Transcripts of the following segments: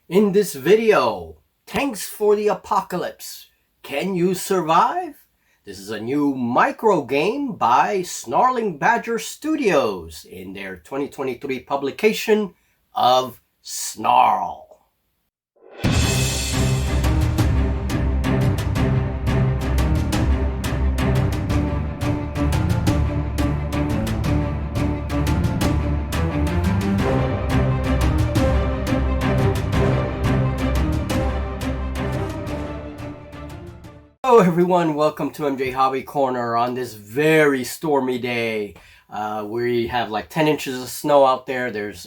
In this video, tanks for the apocalypse. Can you survive? This is a new micro game by Snarling Badger Studios in their 2023 publication of SnarL. Hello everyone, welcome to MJ Hobby Corner on this very stormy day. We have like 10 inches of snow out there. There's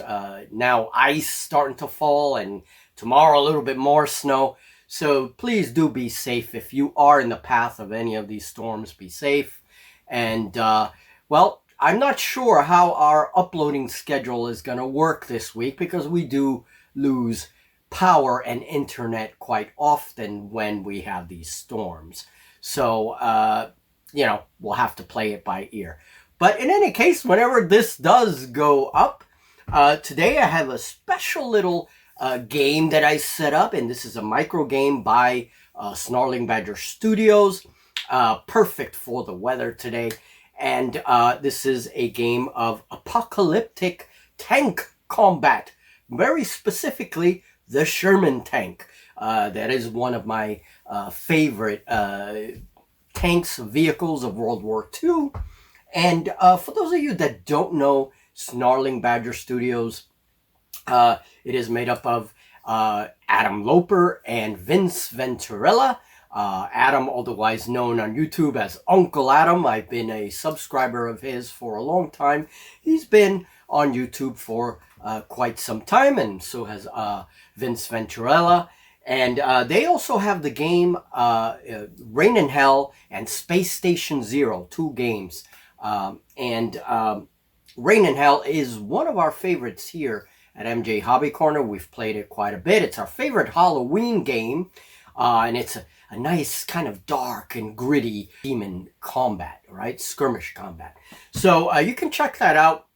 now ice starting to fall, and tomorrow a little bit more snow. So please do be safe. If you are in the path of any of these storms, be safe. And well, I'm not sure how our uploading schedule is going to work this week because we do lose power and internet quite often when we have these storms. So, we'll have to play it by ear. But in any case, whenever this does go up, today I have a special little game that I set up, and this is a micro game by Snarling Badger Studios. Perfect for the weather today. And this is a game of apocalyptic tank combat. Very specifically, the Sherman tank. That is one of my favorite tanks, vehicles of World War II. And for those of you that don't know Snarling Badger Studios, it is made up of Adam Loper and Vince Venturella. Adam, otherwise known on YouTube as Uncle Adam. I've been a subscriber of his for a long time. He's been on YouTube for quite some time, and so has Vince Venturella. And they also have the game Rain in Hell and Space Station Zero, two games. Rain in Hell is one of our favorites here at MJ Hobby Corner. We've played it quite a bit. It's our favorite Halloween game, and it's a nice kind of dark and gritty demon combat, right? Skirmish combat. So you can check that out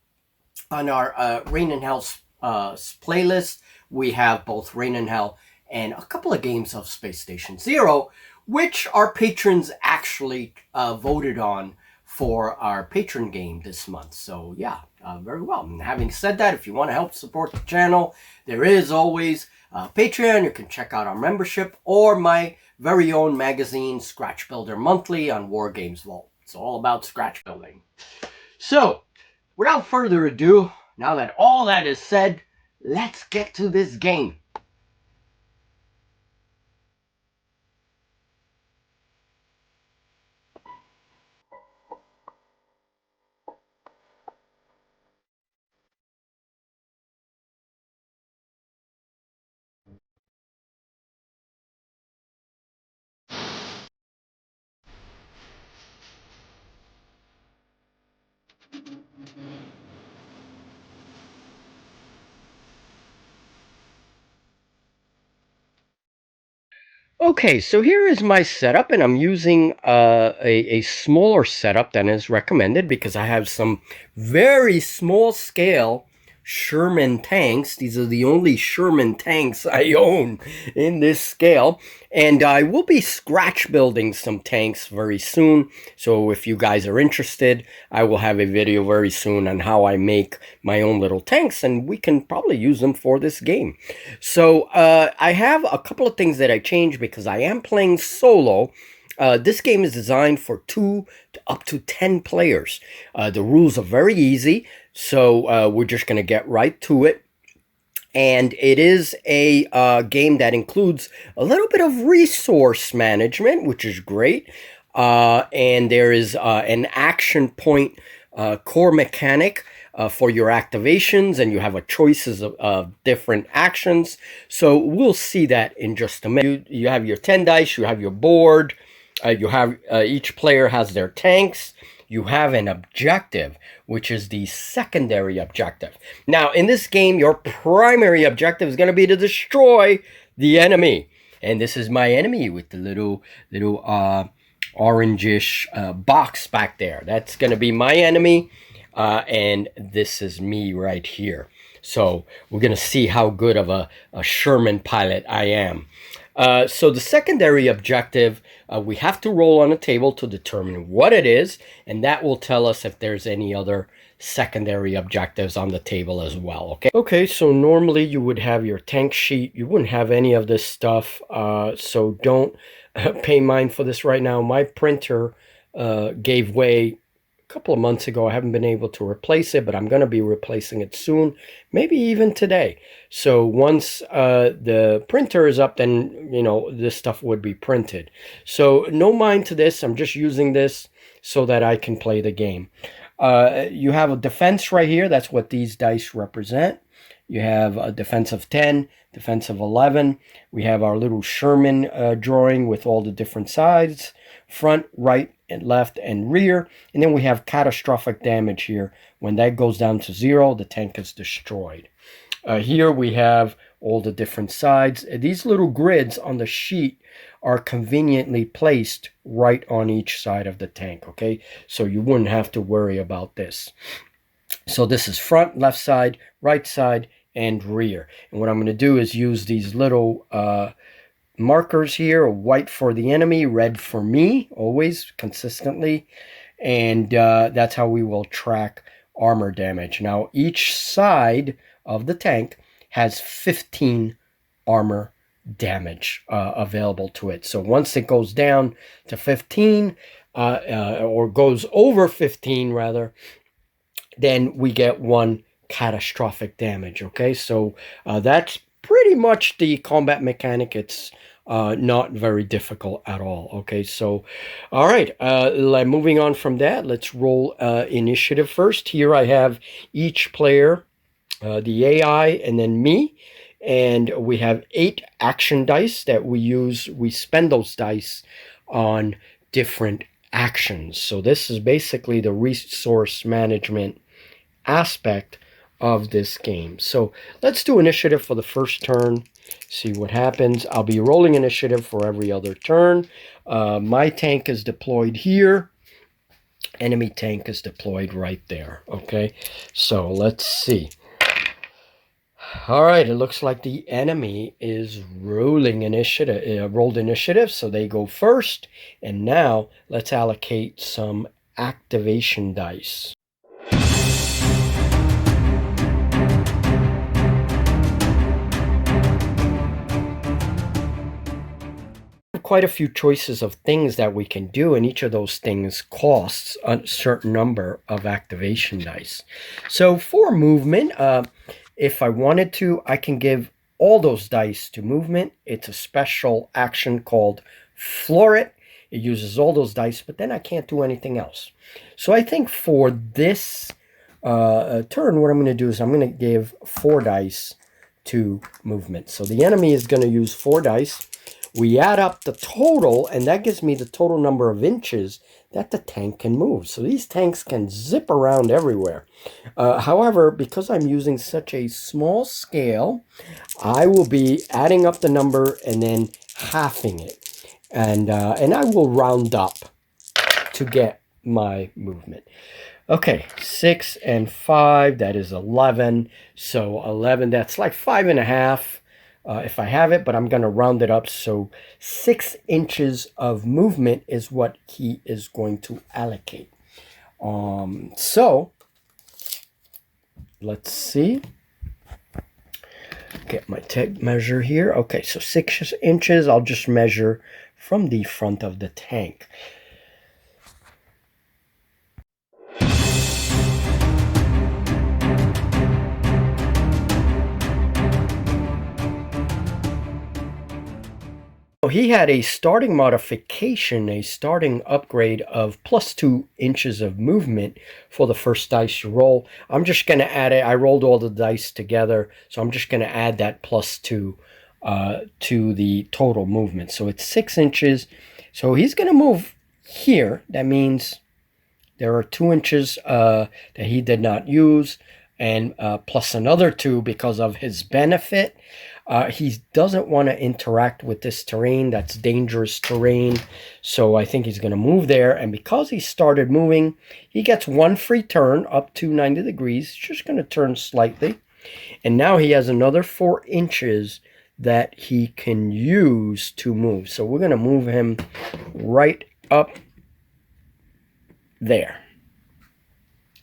on our Rain in Hell playlist. We have both Rain in Hell and a couple of games of Space Station Zero, which our patrons actually voted on for our patron game this month. So yeah, very well. And having said that, if you want to help support the channel, there is always Patreon. You can check out our membership or my very own magazine, Scratch Builder Monthly, on Wargames Vault. It's all about scratch building. So, without further ado, now that all that is said, let's get to this game. Okay, so here is my setup, and I'm using a smaller setup than is recommended because I have some very small scale Sherman tanks. These are the only Sherman tanks I own in this scale. And I will be scratch building some tanks very soon. So if you guys are interested, I will have a video very soon on how I make my own little tanks, and we can probably use them for this game. So I have a couple of things that I changed because I am playing solo. This game is designed for 2 to up to 10 players. The rules are very easy, so we're just going to get right to it. And it is a game that includes a little bit of resource management, which is great. And there is an action point core mechanic for your activations, and you have a choices of different actions. So we'll see that in just a minute. You have your 10 dice, you have your board, you have each player has their tanks. You have an objective, which is the secondary objective. Now, in this game, your primary objective is going to be to destroy the enemy. And this is my enemy with the little orangish box back there. That's going to be my enemy. And this is me right here. So we're going to see how good of a Sherman pilot I am. So the secondary objective, we have to roll on a table to determine what it is, and that will tell us if there's any other secondary objectives on the table as well. Okay, so normally you would have your tank sheet. You wouldn't have any of this stuff, so don't pay mind for this right now. My printer gave way a couple of months ago. I haven't been able to replace it, but I'm going to be replacing it soon, maybe even today. So once the printer is up, then, you know, this stuff would be printed. So no mind to this. I'm just using this so that I can play the game. You have a defense right here. That's what these dice represent. You have a defense of 10, defense of 11. We have our little Sherman drawing with all the different sides, front, right, and left, and rear. And then we have catastrophic damage here. When that goes down to 0, the tank is destroyed. Here we have all the different sides. These little grids on the sheet are conveniently placed right on each side of the tank, okay? So you wouldn't have to worry about this. So this is front, left side, right side, and rear. And what I'm going to do is use these little markers here, white for the enemy, red for me, always, consistently. And that's how we will track armor damage. Now, each side of the tank has 15 armor damage available to it. So once it goes down to 15, or goes over 15 rather, then we get 1 catastrophic damage. Okay, so that's pretty much the combat mechanic. It's not very difficult at all. Okay, so all right, moving on from that, let's roll initiative first. Here I have each player, the AI, and then me. And we have 8 action dice that we use. We spend those dice on different actions. So this is basically the resource management aspect of this game. So let's do initiative for the first turn, see what happens. I'll be rolling initiative for every other turn. My tank is deployed here. Enemy tank is deployed right there. Okay, so let's see. All right, it looks like the enemy is rolling initiative, rolled initiative, so they go first. And now let's allocate some activation dice. Quite a few choices of things that we can do, and each of those things costs a certain number of activation dice. So for movement, if I wanted to, I can give all those dice to movement. It's a special action called Floor It. It uses all those dice, but then I can't do anything else. So I think for this turn, what I'm going to do is I'm going to give 4 dice to movement. So the enemy is going to use 4 dice. We add up the total, and that gives me the total number of inches that the tank can move. So these tanks can zip around everywhere. However, because I'm using such a small scale, I will be adding up the number and then halving it. And I will round up to get my movement. Okay, 6 and 5, that is 11. So 11, that's like 5.5. If I have it, but I'm going to round it up. So 6 inches of movement is what he is going to allocate. So let's see. Get my tape measure here. Okay, so 6 inches. I'll just measure from the front of the tank. He had a starting modification, a starting upgrade of +2 inches of movement for the first dice you roll. I'm just going to add it. I rolled all the dice together, so I'm just going to add that +2 to the total movement. So it's 6 inches. So he's going to move here. That means there are 2 inches that he did not use, and plus another 2 because of his benefit. He doesn't want to interact with this terrain. That's dangerous terrain. So I think he's going to move there. And because he started moving, he gets 1 free turn up to 90 degrees. He's just going to turn slightly. And now he has another 4 inches that he can use to move. So we're going to move him right up there.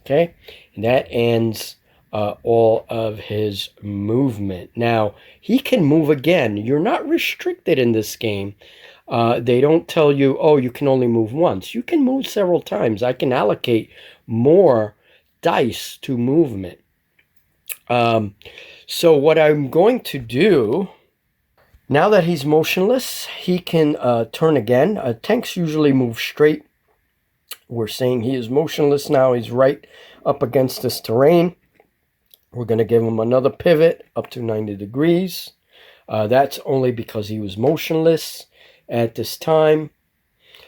Okay, and that ends all of his movement. Now, he can move again. You're not restricted in this game. They don't tell you, oh, you can only move once. You can move several times. I can allocate more dice to movement. So what I'm going to do, now that he's motionless, he can turn again. Tanks usually move straight. We're saying he is motionless now. He's right up against this terrain. We're going to give him another pivot up to 90 degrees. That's only because he was motionless at this time.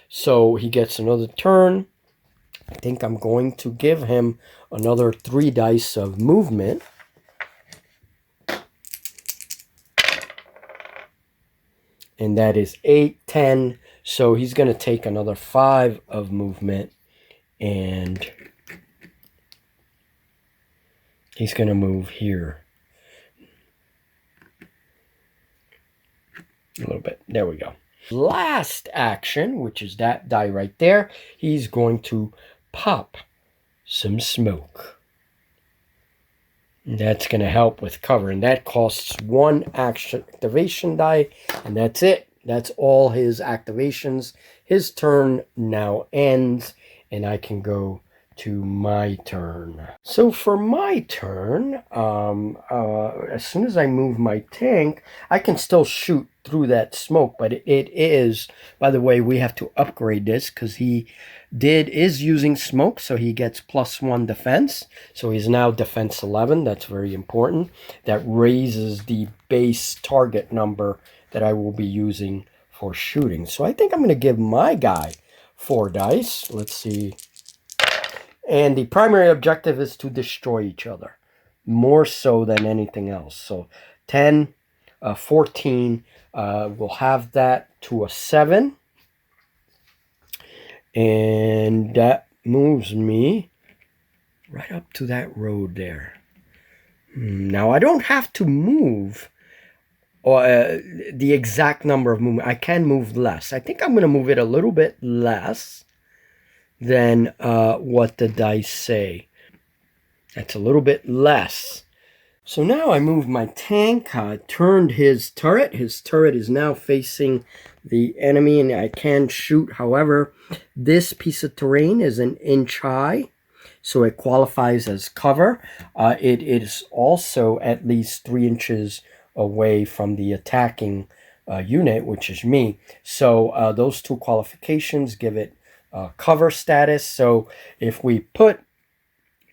So he gets another turn. I think I'm going to give him another 3 dice of movement. And that is 8, 10. So he's going to take another 5 of movement. And he's going to move here. A little bit. There we go. Last action, which is that die right there, he's going to pop some smoke. That's going to help with cover, and that costs 1 activation die, and that's it. That's all his activations. His turn now ends, and I can go to my turn. So for my turn, as soon as I move my tank, I can still shoot through that smoke, but it is, by the way, we have to upgrade this because he is using smoke, so he gets +1 defense. So he's now defense 11. That's very important. That raises the base target number that I will be using for shooting. So I think I'm going to give my guy 4 dice. Let's see. And the primary objective is to destroy each other, more so than anything else. So 10, 14, we'll have that to a 7. And that moves me right up to that road there. Now, I don't have to move the exact number of movement. I can move less. I think I'm going to move it a little bit less than what the dice say. That's a little bit less. So now I moved my tank, turned his turret. His turret is now facing the enemy, and I can shoot. However, this piece of terrain is an inch high, so it qualifies as cover. It is also at least 3 inches away from the attacking unit, which is me. So those 2 qualifications give it cover status. So if we put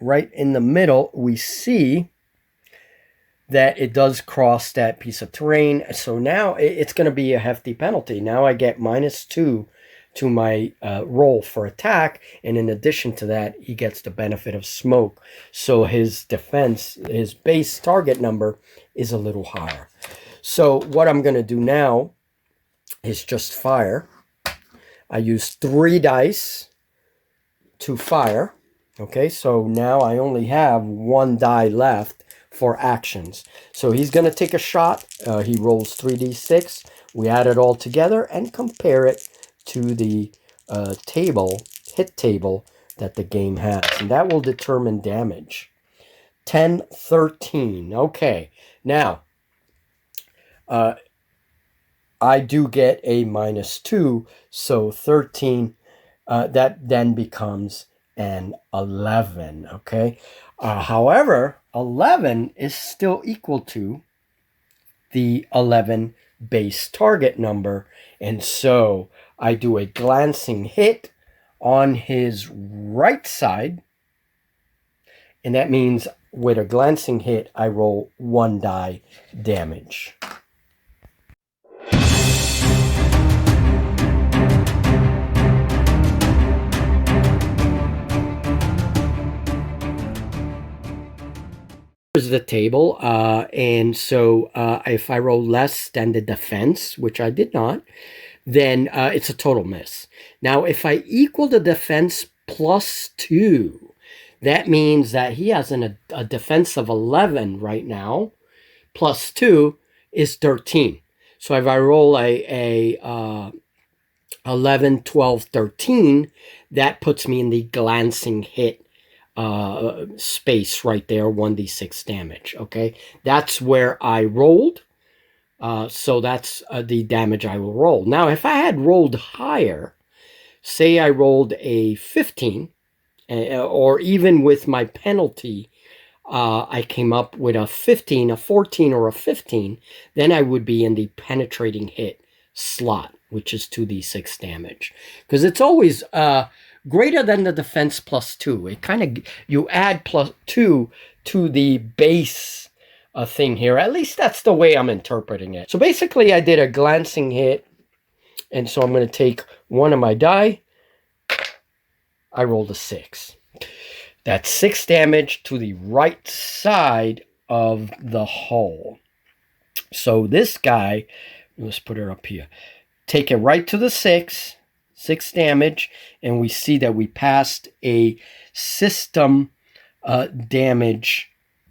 right in the middle, we see that it does cross that piece of terrain. So now it's going to be a hefty penalty. Now I get -2 to my roll for attack. And in addition to that, he gets the benefit of smoke. So his defense, his base target number is a little higher. So what I'm going to do now is just fire. I use 3 dice to fire. Okay, so now I only have 1 die left for actions. So he's going to take a shot. He rolls 3d6. We add it all together and compare it to the hit table that the game has. And that will determine damage. 10, 13. Okay, now I do get a -2, so 13, that then becomes an 11, okay? However, 11 is still equal to the 11 base target number, and so I do a glancing hit on his right side, and that means with a glancing hit, I roll 1 die damage. Here's the table, and so if I roll less than the defense, which I did not, then it's a total miss. Now, if I equal the defense +2, That means that he has a defense of 11 right now. Plus 2 is 13. So if I roll a 11, 12, 13, that puts me in the glancing hit space right there, 1d6 damage. Okay, that's where I rolled. So that's the damage I will roll. Now, if I had rolled higher, say I rolled a 15, or even with my penalty, I came up with a 15, a 14, or a 15, then I would be in the penetrating hit slot, which is 2d6 damage. Because it's always greater than the defense plus 2. It kind of, you add plus 2 to the base thing here. At least that's the way I'm interpreting it. So basically I did a glancing hit, and so I'm going to take one of my die. I rolled a 6. That's 6 damage to the right side of the hull. So this guy, let's put it up here. Take it right to the 6 damage, and we see that we passed a system damage.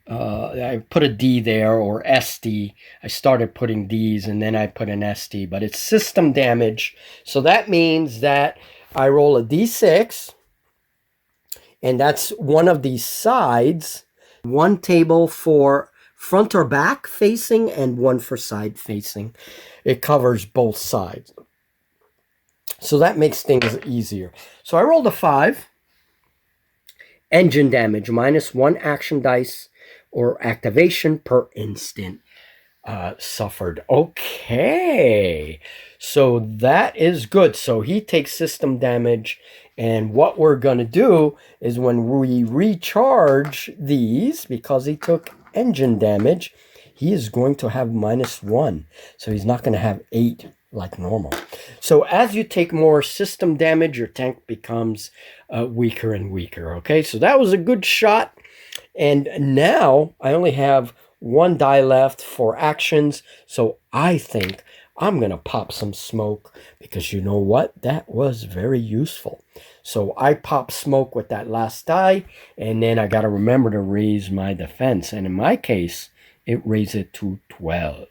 I put a D there, or SD. I started putting Ds, and then I put an SD, but it's system damage. So that means that I roll a D6, and that's one of these sides. One table for front or back facing, and one for side facing. It covers both sides. So that makes things easier. So I rolled a 5. Engine damage, -1 action dice or activation per instant suffered. Okay. So that is good. So he takes system damage. And what we're going to do is when we recharge these, because he took engine damage, he is going to have -1. So he's not going to have 8 like normal. So as you take more system damage, your tank becomes weaker and weaker. Okay, so that was a good shot. And now I only have 1 die left for actions. So I think I'm going to pop some smoke, because you know what? That was very useful. So I pop smoke with that last die, and then I got to remember to raise my defense. And in my case, it raised it to 12.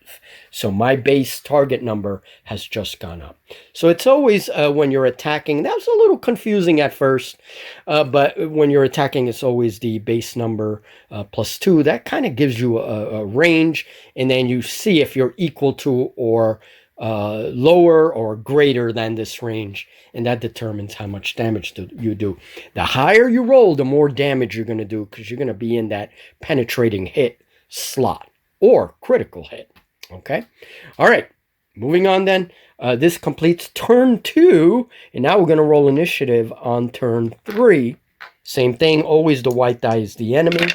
So my base target number has just gone up. So it's always when you're attacking, that was a little confusing at first, but when you're attacking, it's always the base number plus 2. That kind of gives you a range, and then you see if you're equal to or lower or greater than this range, and that determines how much damage you do. The higher you roll, the more damage you're going to do, because you're going to be in that penetrating hit slot or critical hit. Okay, all right, moving on then. This completes turn 2, and now we're going to roll initiative on turn 3. Same thing, always the white die is the enemy.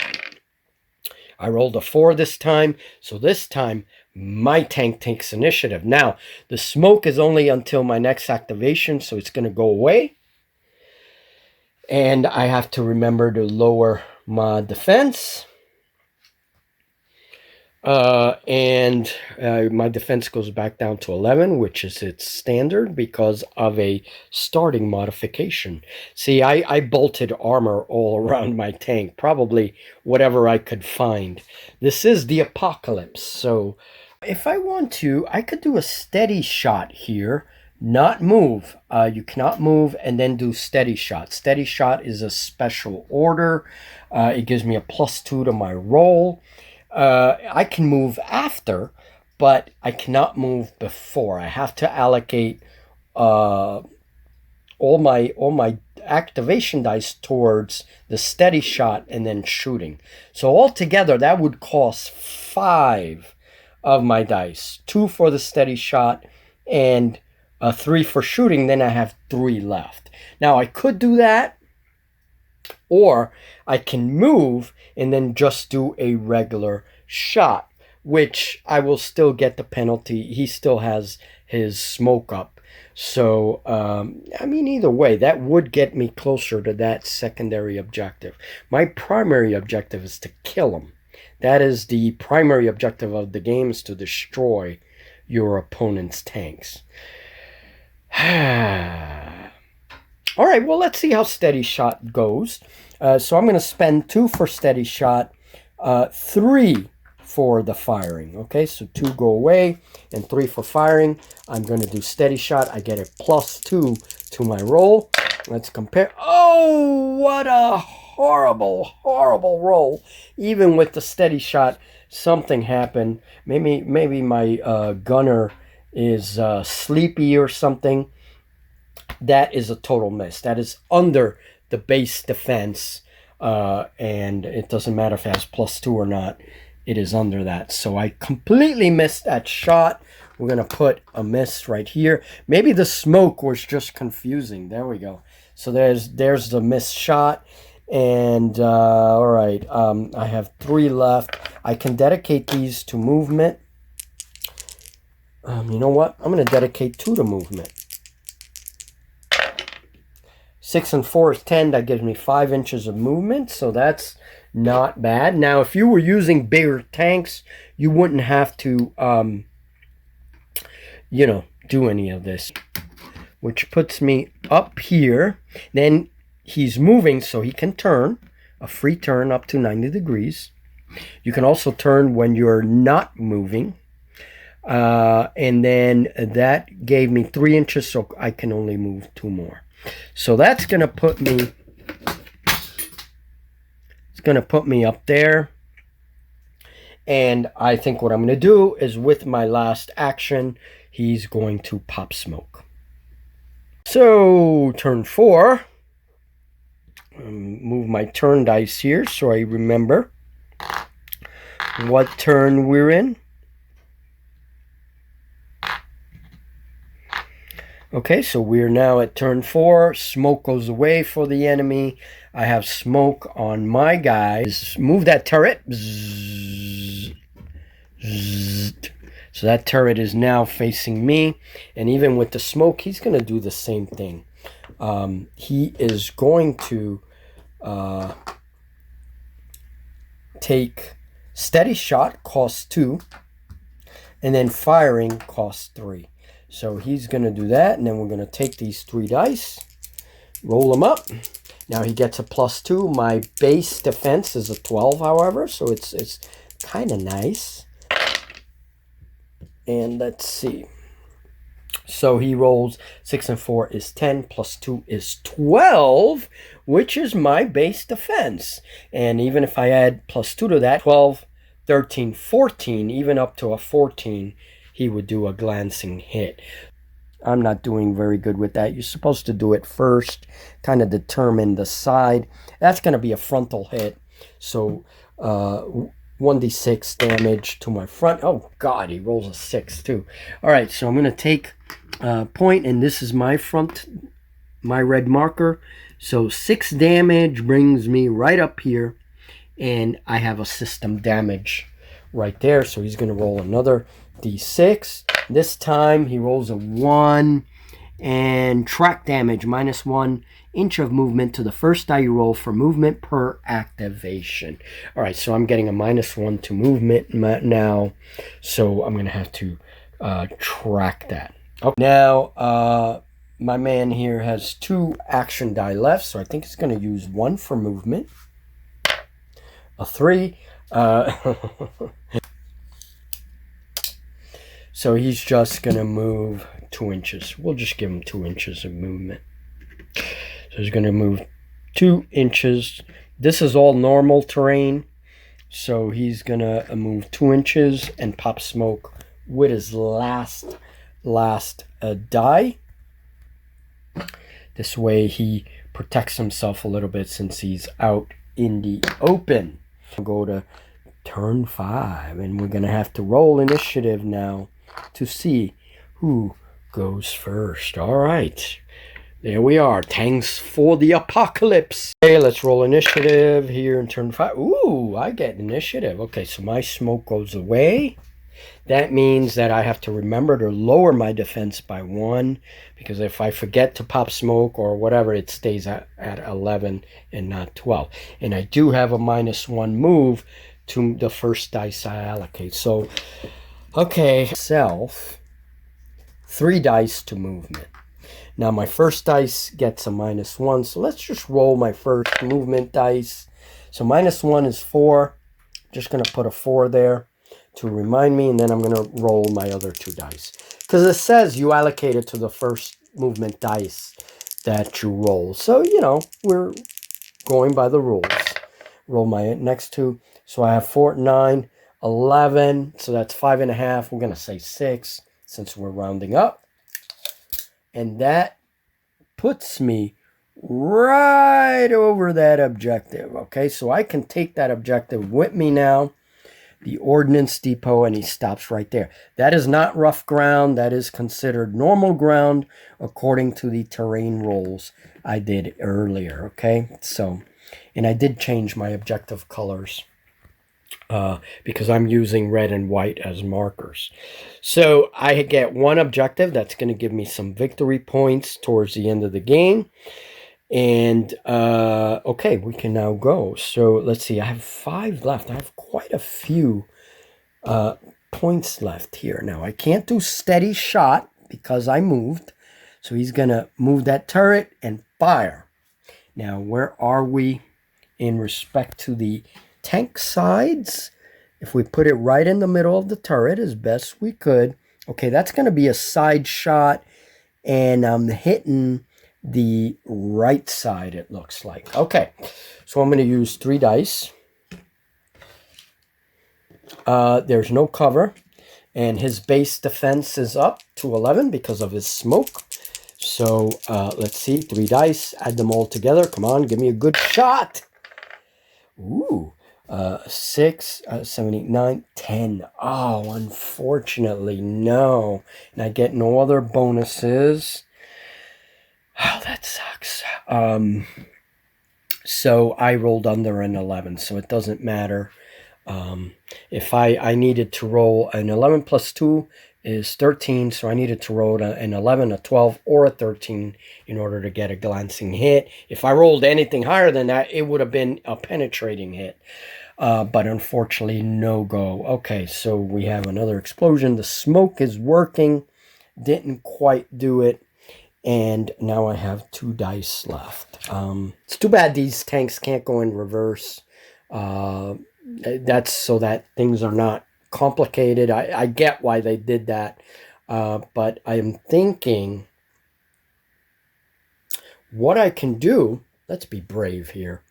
I rolled a 4 this time, so this time my tank takes initiative. Now the smoke is only until my next activation, so it's going to go away, and I have to remember to lower my defense. And my defense goes back down to 11, which is its standard because of a starting modification. See, I bolted armor all around my tank, probably whatever I could find. This is the apocalypse, so if I want to, I could do a steady shot here, not move. You cannot move and then do steady shot. Steady shot is a special order. It gives me a +2 to my roll. I can move after, but I cannot move before. I have to allocate all my activation dice towards the steady shot and then shooting. So altogether, that would cost 5 of my dice. 2 for the steady shot and 3 for shooting. Then I have 3 left. Now I could do that, or I can move and then just do a regular shot, which I will still get the penalty. He still has his smoke up. So, I mean, either way, that would get me closer to that secondary objective. My primary objective is to kill him. That is the primary objective of the game, is to destroy your opponent's tanks. All right, well, let's see how steady shot goes. So I'm going to spend 2 for steady shot, 3 for the firing. Okay, so 2 go away and 3 for firing. I'm going to do steady shot. I get a +2 to my roll. Let's compare. Oh, what a horrible, horrible roll. Even with the steady shot, something happened. Maybe my gunner is sleepy or something. That is a total miss. That is under the base defense, and it doesn't matter if it has +2 or not. It is under that. So I completely missed that shot. We're going to put a miss right here. Maybe the smoke was just confusing. There we go. So there's the missed shot. And all right, I have 3 left. I can dedicate these to movement. You know what? I'm going to dedicate 2 to movement. 6 and 4 is 10. That gives me 5 inches of movement, so that's not bad. Now, if you were using bigger tanks, you wouldn't have to, you know, do any of this, which puts me up here. Then he's moving, so he can turn, a free turn up to 90 degrees. You can also turn when you're not moving. And then that gave me 3 inches, so I can only move 2 more. So that's going to put me, it's going to put me up there. And I think what I'm going to do is with my last action, he's going to pop smoke. So turn 4, move my turn dice here so I remember what turn we're in. Okay, so we're now at turn 4. Smoke goes away for the enemy. I have smoke on my guys. Move that turret. Bzzz. Bzzz. So that turret is now facing me. And even with the smoke, he's going to do the same thing. He is going to take steady shot, costs 2. And then firing costs 3. So he's going to do that, and then we're going to take these 3 dice, roll them up. Now he gets a +2. My base defense is a 12, however, so it's kind of nice. And let's see. So he rolls 6 and 4 is 10, +2 is 12, which is my base defense. And even if I add +2 to that, 12, 13, 14, even up to a 14, he would do a glancing hit. I'm not doing very good with that. You're supposed to do it first, kind of determine the side. That's going to be a frontal hit. So 1d6 damage to my front. Oh, God, he rolls a 6 too. All right, so I'm going to take point, and this is my front, my red marker. So 6 damage brings me right up here, and I have a system damage right there. So he's going to roll another d6. This time he rolls a 1 and track damage -1 inch of movement to the first die you roll for movement per activation. All right, so I'm getting a -1 to movement now, so I'm going to have to track that. Okay. Now my man here has 2 action die left, so I think he's going to use 1 for movement, a 3. So he's just going to move 2 inches. We'll just give him 2 inches of movement. So he's going to move 2 inches. This is all normal terrain. So he's going to move 2 inches and pop smoke with his last die. This way he protects himself a little bit since he's out in the open. We'll go to turn 5, and we're going to have to roll initiative now to see who goes first. All right, there we are. Thanks for the apocalypse. Okay, let's roll initiative here in turn 5. Ooh, I get initiative. Okay, so my smoke goes away. That means that I have to remember to lower my defense by 1, because if I forget to pop smoke or whatever, it stays at 11 and not 12. And I do have a -1 move to the first dice I allocate. So okay, 3 dice to movement. Now my first dice gets a -1, so let's just roll my first movement dice. So -1 is 4. Just going to put a 4 there to remind me, and then I'm going to roll my other 2 dice. Because it says you allocate it to the first movement dice that you roll. So, you know, we're going by the rules. Roll my next 2. So I have 4, 9, 11. So that's 5.5. We're going to say 6 since we're rounding up. And that puts me right over that objective. Okay, so I can take that objective with me now, the ordnance depot, and he stops right there. That is not rough ground. That is considered normal ground according to the terrain rolls I did earlier. Okay, so, and I did change my objective colors because I'm using red and white as markers. So I get 1 objective. That's going to give me some victory points towards the end of the game. And, okay, we can now go. So let's see, I have 5 left. I have quite a few points left here. Now, I can't do steady shot because I moved. So he's going to move that turret and fire. Now, where are we in respect to the tank sides? If we put it right in the middle of the turret as best we could. Okay, that's going to be a side shot. And I'm hitting the right side, it looks like. Okay, so I'm going to use 3 dice. There's no cover, and his base defense is up to 11 because of his smoke. So let's see, 3 dice, add them all together. Come on, give me a good shot. Ooh, 6, 7, 8, 9, 10. Oh, unfortunately, no. And I get no other bonuses. Oh, that sucks. So I rolled under an 11, so it doesn't matter. If I needed to roll an 11 plus 2 is 13, so I needed to roll an 11, a 12, or a 13 in order to get a glancing hit. If I rolled anything higher than that, it would have been a penetrating hit. But unfortunately, no go. Okay, so we have another explosion. The smoke is working. Didn't quite do it. And now I have 2 dice left. It's too bad these tanks can't go in reverse. That's so that things are not complicated. I get why they did that. But I am thinking what I can do. Let's be brave here.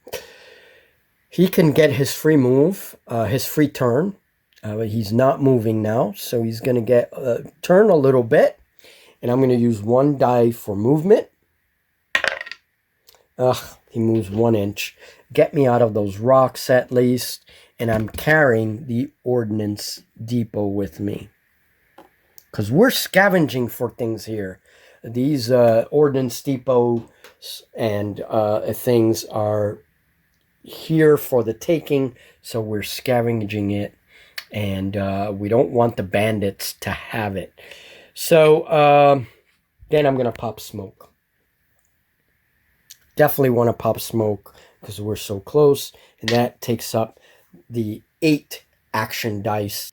He can get his free move, his free turn. He's not moving now, so he's going to get turn a little bit. And I'm going to use 1 die for movement. He moves 1 inch. Get me out of those rocks at least. And I'm carrying the ordnance depot with me. Because we're scavenging for things here. These ordnance depots and things are here for the taking. So we're scavenging it. And we don't want the bandits to have it. So, then I'm going to pop smoke. Definitely want to pop smoke because we're so close. And that takes up the 8 action dice.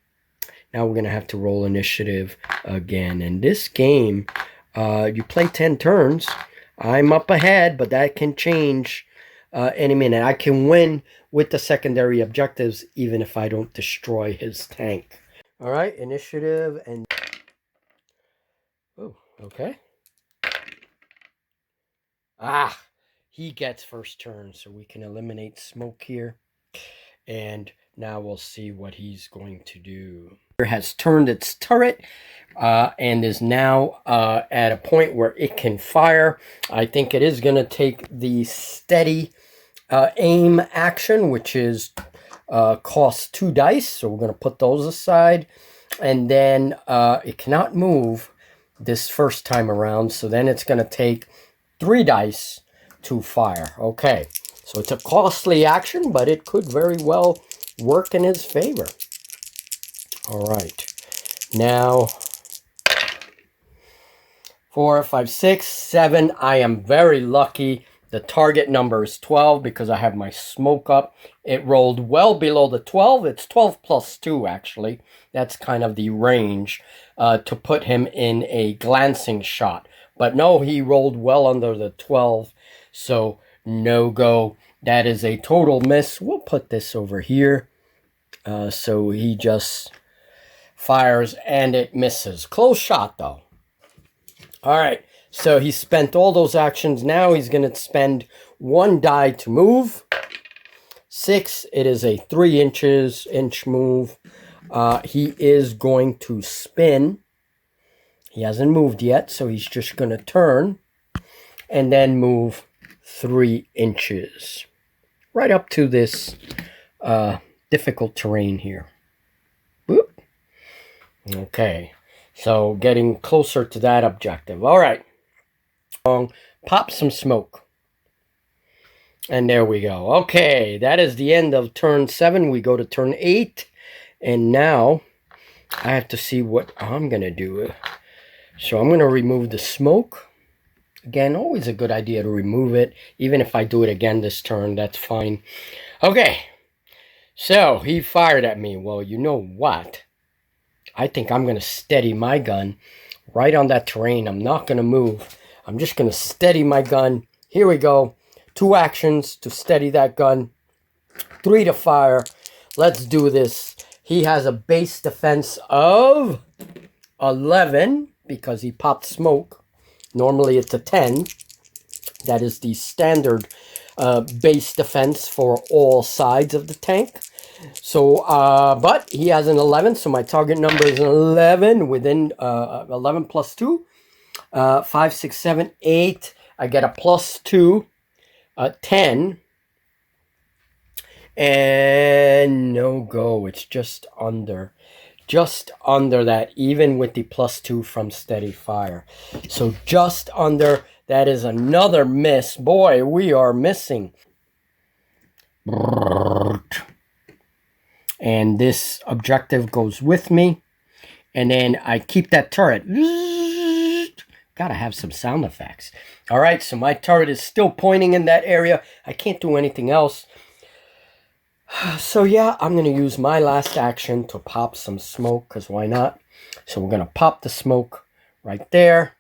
Now we're going to have to roll initiative again. And this game, you play 10 turns. I'm up ahead, but that can change any minute. I can win with the secondary objectives even if I don't destroy his tank. All right, initiative and... Oh, okay. He gets first turn, so we can eliminate smoke here. And now we'll see what he's going to do. It has turned its turret and is now at a point where it can fire. I think it is going to take the steady aim action, which is costs 2 dice. So we're going to put those aside. And then it cannot move this first time around, so then it's going to take 3 dice to fire. Okay, so it's a costly action, but it could very well work in his favor. All right, now 4, 5, 6, 7. I am very lucky. The target number is 12 because I have my smoke up. It rolled well below the 12. It's 12 plus 2, actually. That's kind of the range to put him in a glancing shot. But no, he rolled well under the 12. So no go. That is a total miss. We'll put this over here. So he just fires and it misses. Close shot though. All right. So he spent all those actions. Now he's going to spend 1 die to move. 6. It is a 3 inch move. He is going to spin. He hasn't moved yet, so he's just going to turn and then move 3 inches right up to this difficult terrain here. Boop. Okay, so getting closer to that objective. All right. Pop some smoke. And there we go. Okay, that is the end of turn 7. We go to turn 8. And now I have to see what I'm going to do. So I'm going to remove the smoke. Again, always a good idea to remove it. Even if I do it again this turn, that's fine. Okay, so he fired at me. Well, you know what? I think I'm going to steady my gun right on that terrain. I'm not going to move. I'm just going to steady my gun. Here we go. 2 actions to steady that gun. 3 to fire. Let's do this. He has a base defense of 11 because he popped smoke. Normally it's a 10. That is the standard base defense for all sides of the tank. So, but he has an 11, so my target number is an 11 within 11 plus 2. 5, 6, 7, 8. I get a plus 2, 10. And no go. It's just under that, even with the plus 2 from steady fire. So just under. That is another miss. Boy, we are missing. And this objective goes with me. And then I keep that turret. Gotta have some sound effects. All right, so my turret is still pointing in that area. I can't do anything else. So yeah, I'm going to use my last action to pop some smoke, because why not? So we're going to pop the smoke right there.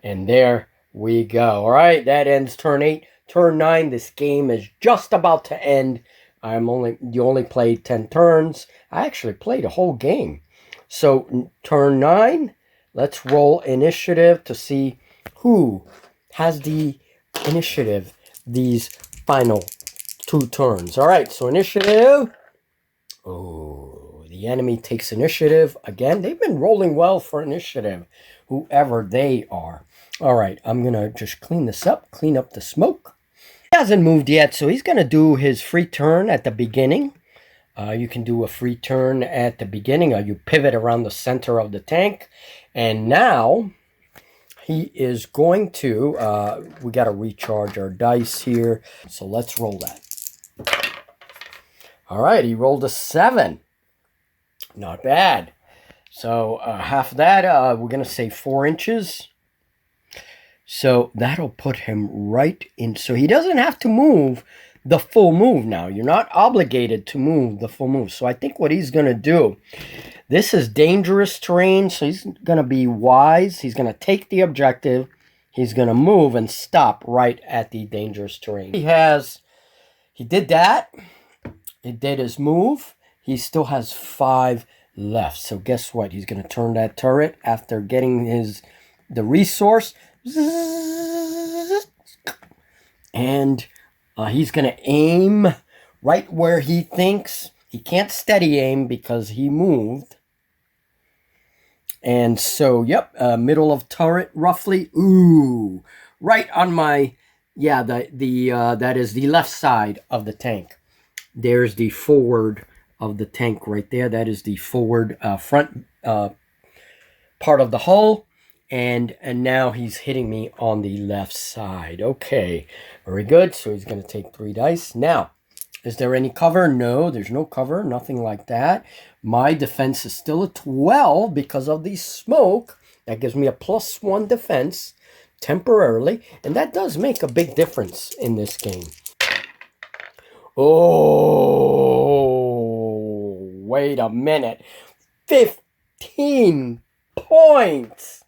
And there we go. All right, that ends turn 8. Turn 9, this game is just about to end. You only played 10 turns. I actually played a whole game. So turn 9, let's roll initiative to see who has the initiative these final 2 turns. All right, so initiative. Oh, the enemy takes initiative. Again, they've been rolling well for initiative, whoever they are. All right, I'm going to just clean this up, clean up the smoke. He hasn't moved yet, so he's going to do his free turn at the beginning. You can do a free turn at the beginning, or you pivot around the center of the tank. And now he is going to, we got to recharge our dice here. So let's roll that. All right, he rolled a 7. Not bad. So half of that, we're going to say 4 inches. So that'll put him right in. So he doesn't have to move the full move now. You're not obligated to move the full move. So I think what he's going to do, this is dangerous terrain, so he's going to be wise. He's going to take the objective. He's going to move and stop right at the dangerous terrain. He did that. He did his move. He still has 5 left. So guess what? He's going to turn that turret after getting the resource. And he's going to aim right where he thinks. He can't steady aim because he moved. And so, yep, middle of turret roughly. Ooh, right on my, yeah, that is the left side of the tank. There's the forward of the tank right there. That is the forward front part of the hull. And now he's hitting me on the left side. Okay, very good. So he's going to take 3 dice. Now, is there any cover? No, there's no cover, nothing like that. My defense is still a 12 because of the smoke. That gives me a +1 defense temporarily. And that does make a big difference in this game. Oh, wait a minute. 15 points.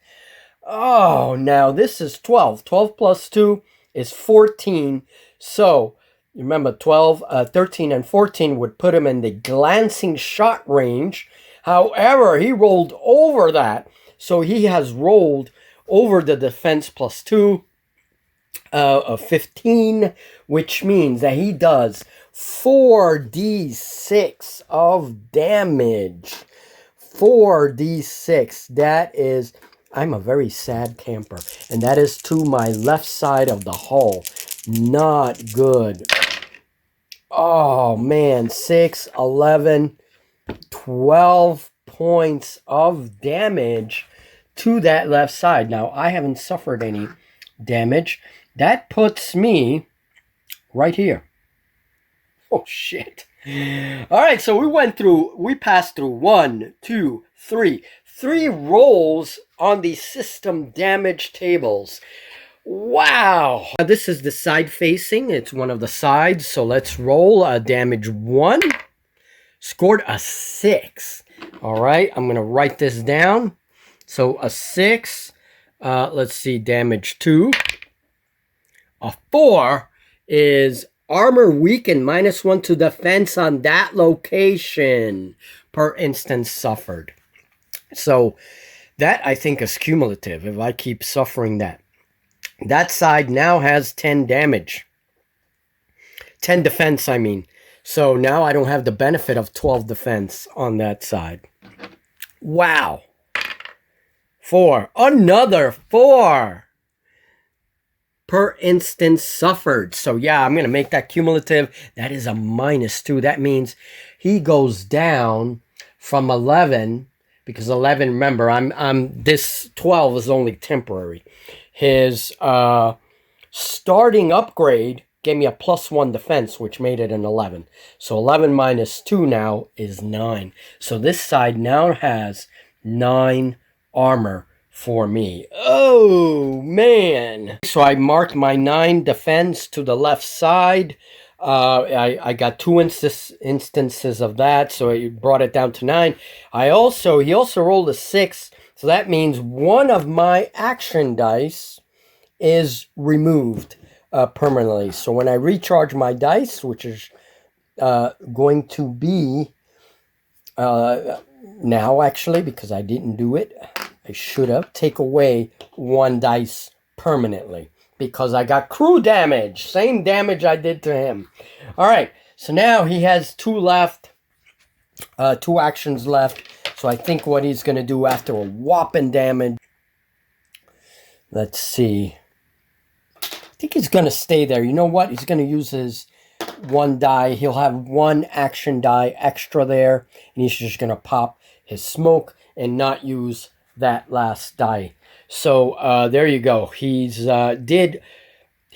Oh, now this is 12. 12 plus 2 is 14. So, remember 12, 13, and 14 would put him in the glancing shot range. However, he rolled over that. So he has rolled over the defense plus 2 of 15, which means that he does 4d6 of damage. 4d6. That is, I'm a very sad camper. And that is to my left side of the hull. Not good. Oh, man. 6, 11, 12 points of damage to that left side. Now, I haven't suffered any damage. That puts me right here. Oh, shit. All right, so we passed through 1, 2, 3. 3 rolls on the system damage tables. Wow. Now, this is the side facing. It's one of the sides. So let's roll damage 1. Scored a 6. All right, I'm going to write this down. So a 6. Let's see, damage 2. A 4 is armor weakened, -1 to defense on that location per instance suffered. So that, I think, is cumulative if I keep suffering that. That side now has 10 damage. 10 defense, I mean. So now I don't have the benefit of 12 defense on that side. Wow. 4. Another 4 per instance suffered. So yeah, I'm going to make that cumulative. That is a -2. That means he goes down from 11, because 11, remember, this 12 is only temporary. His starting upgrade gave me a +1 defense, which made it an 11. So 11 -2 now is 9. So this side now has 9 armor for me. Oh, man. So I marked my 9 defense to the left side. I got 2 instances of that, so it brought it down to 9. He also rolled a 6, so that means one of my action dice is removed permanently. So when I recharge my dice, which is going to be now, actually, because I didn't do it, I should have take away 1 dice permanently, because I got crew damage. Same damage I did to him. All right, so now he has 2 left. 2 actions left. So I think what he's going to do after a whopping damage. Let's see. I think he's going to stay there. You know what? He's going to use his 1 die. He'll have 1 action die extra there. And he's just going to pop his smoke and not use that last die. So there you go. He's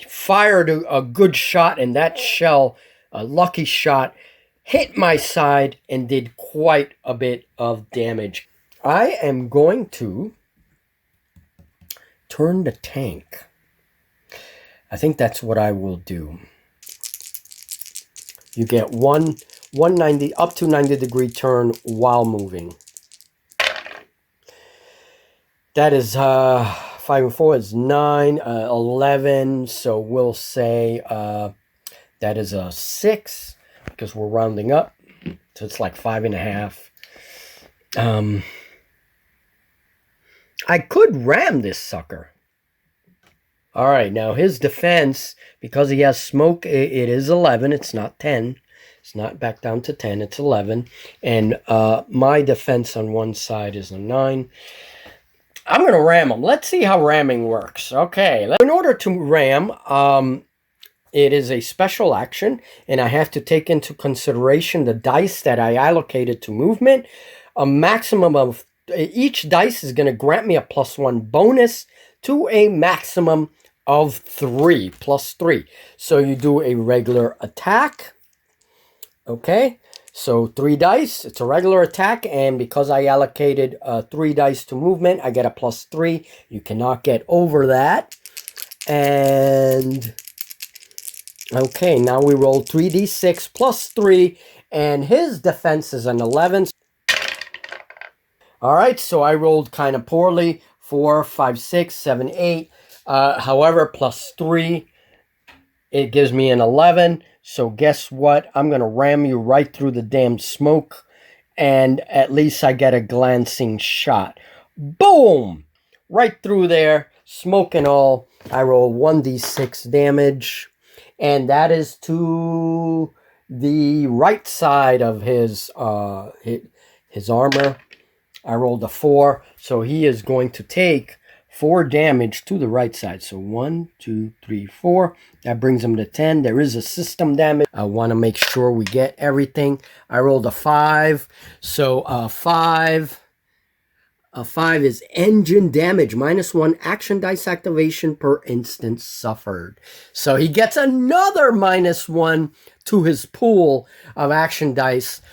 fired a good shot, and that shell, a lucky shot, hit my side and did quite a bit of damage. I am going to turn the tank. I think that's what I will do. You get 190 up to 90-degree turn while moving. That is 5 and 4 is 9, 11. So we'll say that is a 6, because we're rounding up. So it's like 5.5. I could ram this sucker. All right, now his defense, because he has smoke, it is 11. It's not 10. It's not back down to 10. It's 11. And my defense on one side is a 9. I'm going to ram him. Let's see how ramming works. Okay, in order to ram, it is a special action, and I have to take into consideration the dice that I allocated to movement. A maximum of each dice is going to grant me a +1 bonus to a maximum of 3, +3. So you do a regular attack. Okay, so 3 dice. It's a regular attack, and because I allocated 3 dice to movement, I get a +3. You cannot get over that. And okay, now we roll 3d6 +3, and his defense is an 11. All right, so I rolled kind of poorly 4, 5, 6, 7, 8. However, plus 3, it gives me an 11. So guess what? I'm going to ram you right through the damn smoke. And at least I get a glancing shot. Boom! Right through there. Smoke and all. I roll 1d6 damage. And that is to the right side of his armor. I rolled a 4. So he is going to take 4 damage to the right side. So 1, 2, 3, 4. That brings him to 10. There is a system damage. I want to make sure we get everything. I rolled a 5. So 5. A 5 is engine damage. -1 action dice activation per instance suffered. So he gets another -1 to his pool of action dice,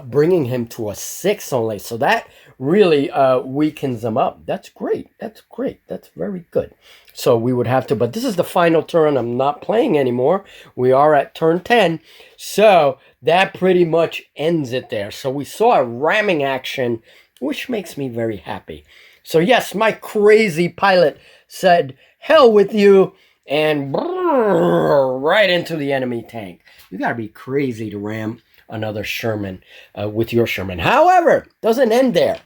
bringing him to a 6 only. So that really weakens him up. That's great. That's great. That's very good. So we would have to, but this is the final turn. I'm not playing anymore. We are at turn 10. So that pretty much ends it there. So we saw a ramming action, which makes me very happy. So yes, my crazy pilot said, hell with you, and right into the enemy tank. You gotta be crazy to ram another Sherman with your Sherman. However, doesn't end there.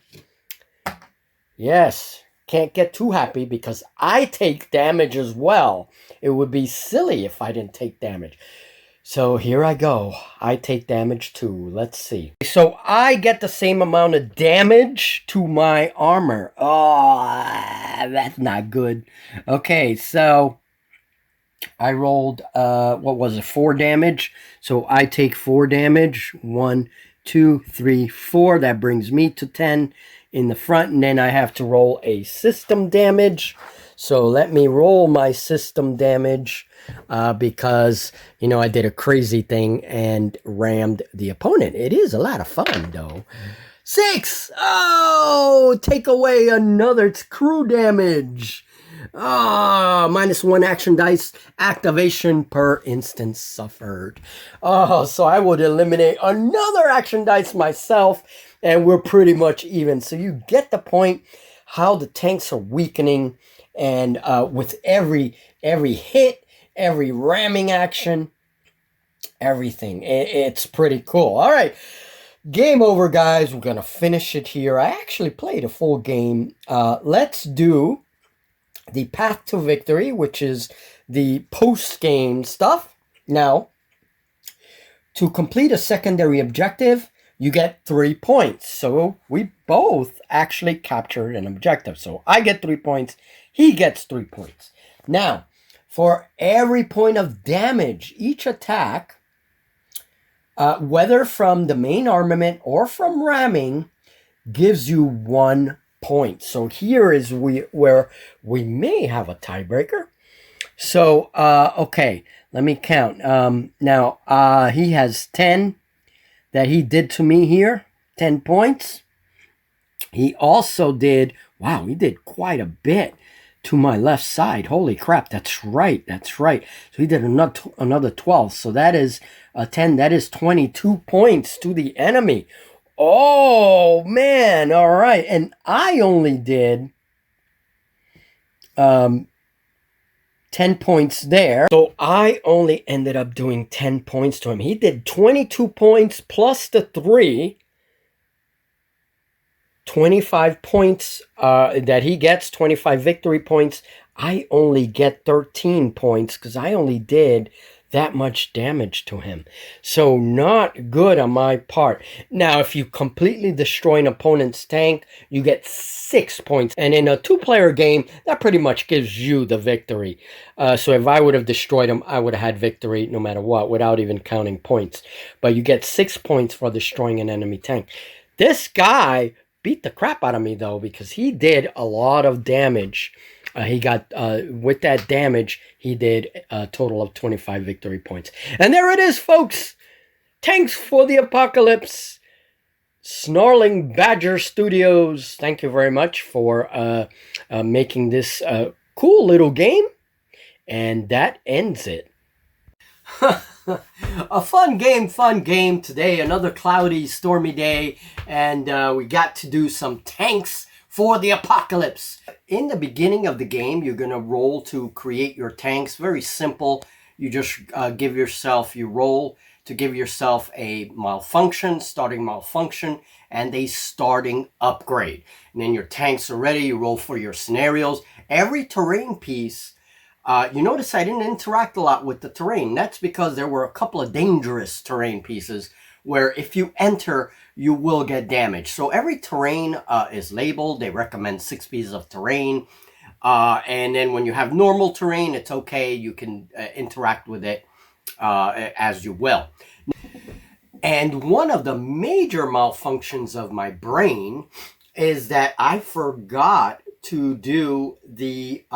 Yes, can't get too happy because I take damage as well. It would be silly if I didn't take damage. So here I go. I take damage too. Let's see. So I get the same amount of damage to my armor. Oh, that's not good. Okay, so I rolled, what was it, 4 damage. So I take 4 damage. 1, 2, 3, 4. That brings me to 10 in the front. And then I have to roll a system damage. So let me roll my system damage because, you know, I did a crazy thing and rammed the opponent. It is a lot of fun, though. 6! Oh, take away another crew damage. Ah, -1 action dice activation per instance suffered. Oh, so I would eliminate another action dice myself, and we're pretty much even. So you get the point how the tanks are weakening. And with every hit, every ramming action, everything, it's pretty cool. All right, game over, guys. We're gonna finish it here. I actually played a full game. Let's do the path to victory, which is the post-game stuff. Now, to complete a secondary objective, you get 3 points. So we both actually captured an objective. So I get 3 points. He gets 3 points. Now, for every point of damage, each attack, whether from the main armament or from ramming, gives you 1 point. So here is where we may have a tiebreaker. So, okay, let me count. Now, he has 10 that he did to me here, 10 points. He also did, wow, he did quite a bit to my left side. Holy crap, that's right, that's right. So he did another 12. So that is 10, that is 22 points to the enemy. Oh, man, all right. And I only did 10 points there. So I only ended up doing 10 points to him. He did 22 points plus the 3. 25 points that he gets, 25 victory points. I only get 13 points because I only did that much damage to him. So not good on my part. Now, if you completely destroy an opponent's tank, you get 6 points. And in a 2-player game, that pretty much gives you the victory. So if I would have destroyed him, I would have had victory no matter what, without even counting points. But you get 6 points for destroying an enemy tank. This guy beat the crap out of me, though, because he did a lot of damage. He got, with that damage, he did a total of 25 victory points. And there it is, folks. Tanks for the Apocalypse. Snarling Badger Studios. Thank you very much for making this cool little game. And that ends it. A fun game today. Another cloudy, stormy day, and we got to do some tanks for the apocalypse. In the beginning of the game, you're going to roll to create your tanks. Very simple. You just you roll to give yourself a malfunction, starting malfunction, and a starting upgrade. And then your tanks are ready. You roll for your scenarios. Every terrain piece, you notice I didn't interact a lot with the terrain. That's because there were a couple of dangerous terrain pieces where if you enter, you will get damaged. So every terrain is labeled. They recommend 6 pieces of terrain. And then when you have normal terrain, it's okay. You can interact with it as you will. And one of the major malfunctions of my brain is that I forgot to do the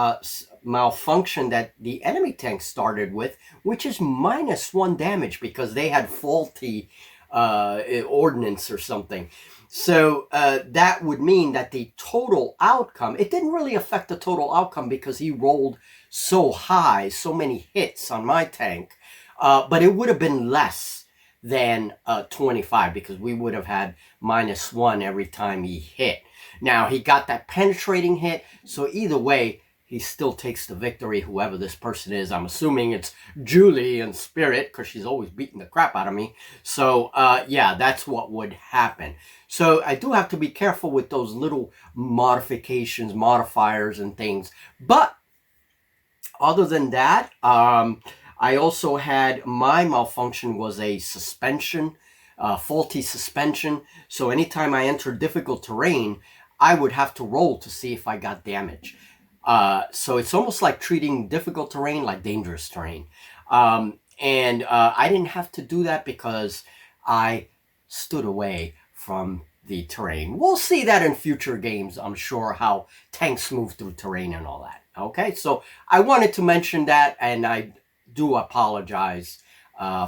malfunction that the enemy tank started with, which is -1 damage because they had faulty ordnance or something. So that would mean that the total outcome, it didn't really affect the total outcome because he rolled so high, so many hits on my tank, but it would have been less than 25 because we would have had -1 every time he hit. Now he got that penetrating hit, so either way, he still takes the victory, whoever this person is. I'm assuming it's Julie in spirit because she's always beating the crap out of me. So, yeah, that's what would happen. So I do have to be careful with those little modifications, modifiers, and things. But other than that, I also had my malfunction was a suspension, faulty suspension. So anytime I entered difficult terrain, I would have to roll to see if I got damage. So it's almost like treating difficult terrain like dangerous terrain. And I didn't have to do that because I stood away from the terrain. We'll see that in future games, I'm sure, how tanks move through terrain and all that. Okay, so I wanted to mention that, and I do apologize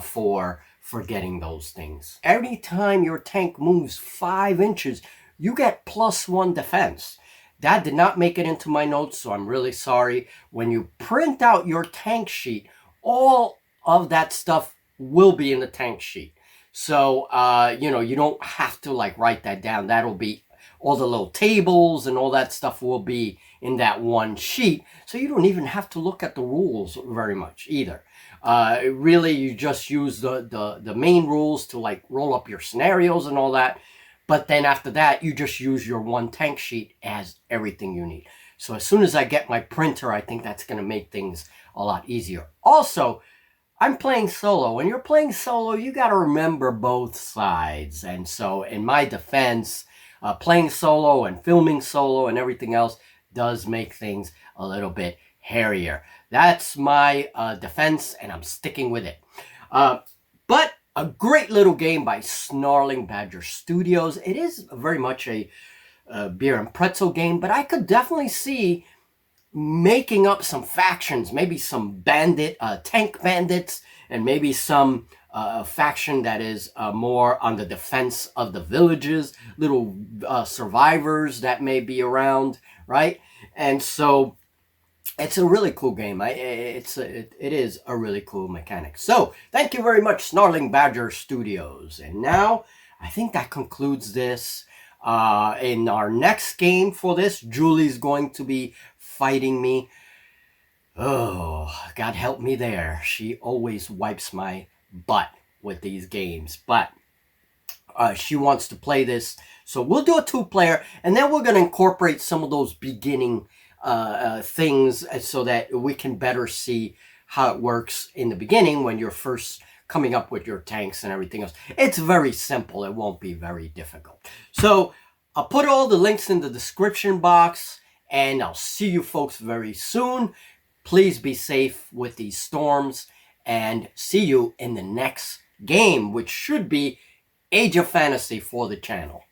for forgetting those things. Every time your tank moves 5 inches, you get +1 defense. That did not make it into my notes, so I'm really sorry. When you print out your tank sheet, all of that stuff will be in the tank sheet. So, you know, you don't have to like write that down. That'll be all the little tables and all that stuff will be in that one sheet. So you don't even have to look at the rules very much either. Really, you just use the main rules to like roll up your scenarios and all that. But then after that, you just use your one tank sheet as everything you need. So as soon as I get my printer, I think that's going to make things a lot easier. Also, I'm playing solo. When you're playing solo, you got to remember both sides. And so in my defense, playing solo and filming solo and everything else does make things a little bit hairier. That's my defense, and I'm sticking with it. But a great little game by Snarling Badger Studios. It is very much a beer and pretzel game, but I could definitely see making up some factions, maybe some tank bandits, and maybe some faction that is more on the defense of the villages, little survivors that may be around, right? And so it's a really cool game. It is a really cool mechanic. So thank you very much, Snarling Badger Studios. And now I think that concludes this. In our next game for this, Julie's going to be fighting me. Oh, God help me there. She always wipes my butt with these games. But she wants to play this. So we'll do a 2-player. And then we're going to incorporate some of those beginning things so that we can better see how it works in the beginning when you're first coming up with your tanks and everything else. It's very simple. It won't be very difficult. So I'll put all the links in the description box, and I'll see you folks very soon. Please be safe with these storms, and see you in the next game, which should be Age of Fantasy for the channel.